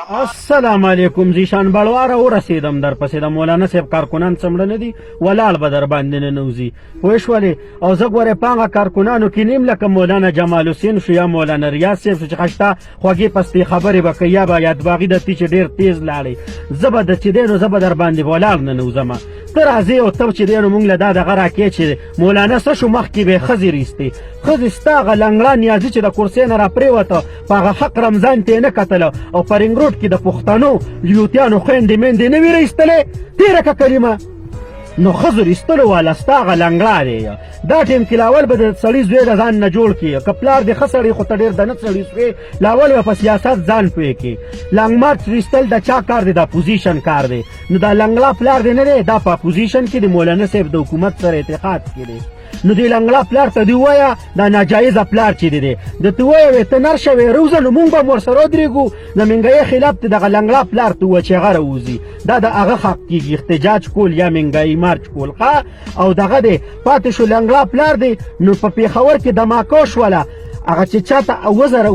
السلام علیکم زیشان بلواره ورسېدم در پسې د مولانا صاحب کارکنان څمړه نه دي ولاړ به در باندې ننوځي پوه شولې او زه ګورې په هغه کارکنانو کې نیم لکه مولانا جمال حسین شو یا مولانا ریاض صاحب شو چې خشته خوږې پستې خبرې به کوي یا به یادباغي درتي چې ډېر تیز لاړې زه به د چې دی نو زه به در باندې ولاړ ننوځم ته راځې او ته چې دی نو مونږ له دا دغه راکې چې مولانا څه شو مخکې به یې ښځې ریستې ښځې ستا هغه لنګړه نیازي چې د کرسۍ نه راپرېوته په هغه حق رمضان ته یې نه کتله او په رنګ روډ کې د پښتنو یوتیانو خویندې میندې نه وې رایستلې تېره که کلمه نو ښځو رایستلو والا ستا هغه لنګړه دی دا ټیم کې لاول به د سړي زوی د ځان نه جوړ کړي که پلار دې ښه سړی خو ته ډېر د نه سړي سوې لاول به په سیاست ځان پوه کړي لنګ مارچ رایستل د چا کار دی د اپوزیشن کار دی نو دا لنګړه پلار دی نه دی دا په اپوزیشن کې د مولانا صاحب د حکومت سره اتحاد کې دی نو دې لنګړه پلار ته دې ووایه دا ناجایزه پلار چې دی د ته ووایه ته نر شوې روزه نو مونږ به هم ورسره ودرېږو د منګایي خلاف ته دغه لنګړه پلار ته ووایه چې هغه راوځي دا د هغه حق کېږي احتجاج کول یا منګایي مارچ کول ښه او دغه دی پاتې شو لنګړه پلار دی نو په پېښور کې دماکه شوله هغه چې چاته 2000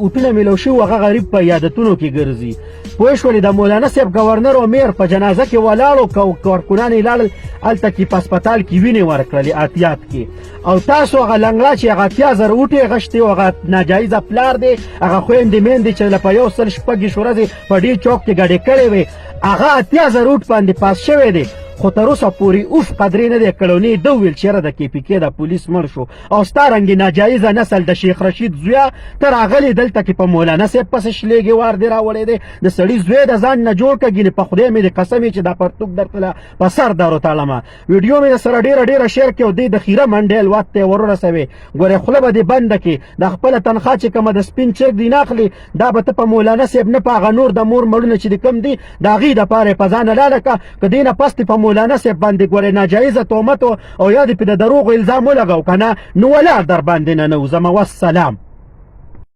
اوټونه میلو شوي هغه غریب په یادتونو کې ګرځي پوه شولې د مولانا صاحب ګورنر او میر په جنازه کې ولاړو کارکنان یې لاړل هلته کې په هسپتال کې وینې ورکړلې احتیاط کې او تاسو هغه لنګړه چې هغه 8000 اوټې غشتې او هغه ناجایزه پلار دی هغه خویندې میندې چې په 116 ورځې په ډي چوک کې ګډې کړې وې هغه 8000 اوټ باندې پاس شوی دی خو تر اوسه پورې اوف قدرې نه دی کړی نه یې ده وویل چې یاره د کې پي کې د پولیس مړ شو او ستا رنګې ناجایزه نسل د شیخ رشید زویه ته راغلی دلته کې په مولانا صاحب پسې شلېږې وار دې راوړی دی د سړي زوی د ځان نه جوړ کړه ګینې په خدای مې د قسم چې دا پرتوګ درته په سر در وتړمه ویډیو مې سره ډېره شیر کړې او دی د خیره منډیل وات ته یې ورورسوې ګورې خوله به دې بنده کړې د خپله تنخوا چې کومه د سپین چرګ دی نه اخلي دا به ته په مولانا صاحب نه په هغه نور د مور مړونه چې د کوم دي د هغې دپاره یې په ځانه لاله کړه که دې نه پس دې په مولانا صاحب باندې ګورې ناجایزه تهمت او یا دې پې د دروغو الزام ولګو که نه نو ولاړ در باندې ننوځم والسلام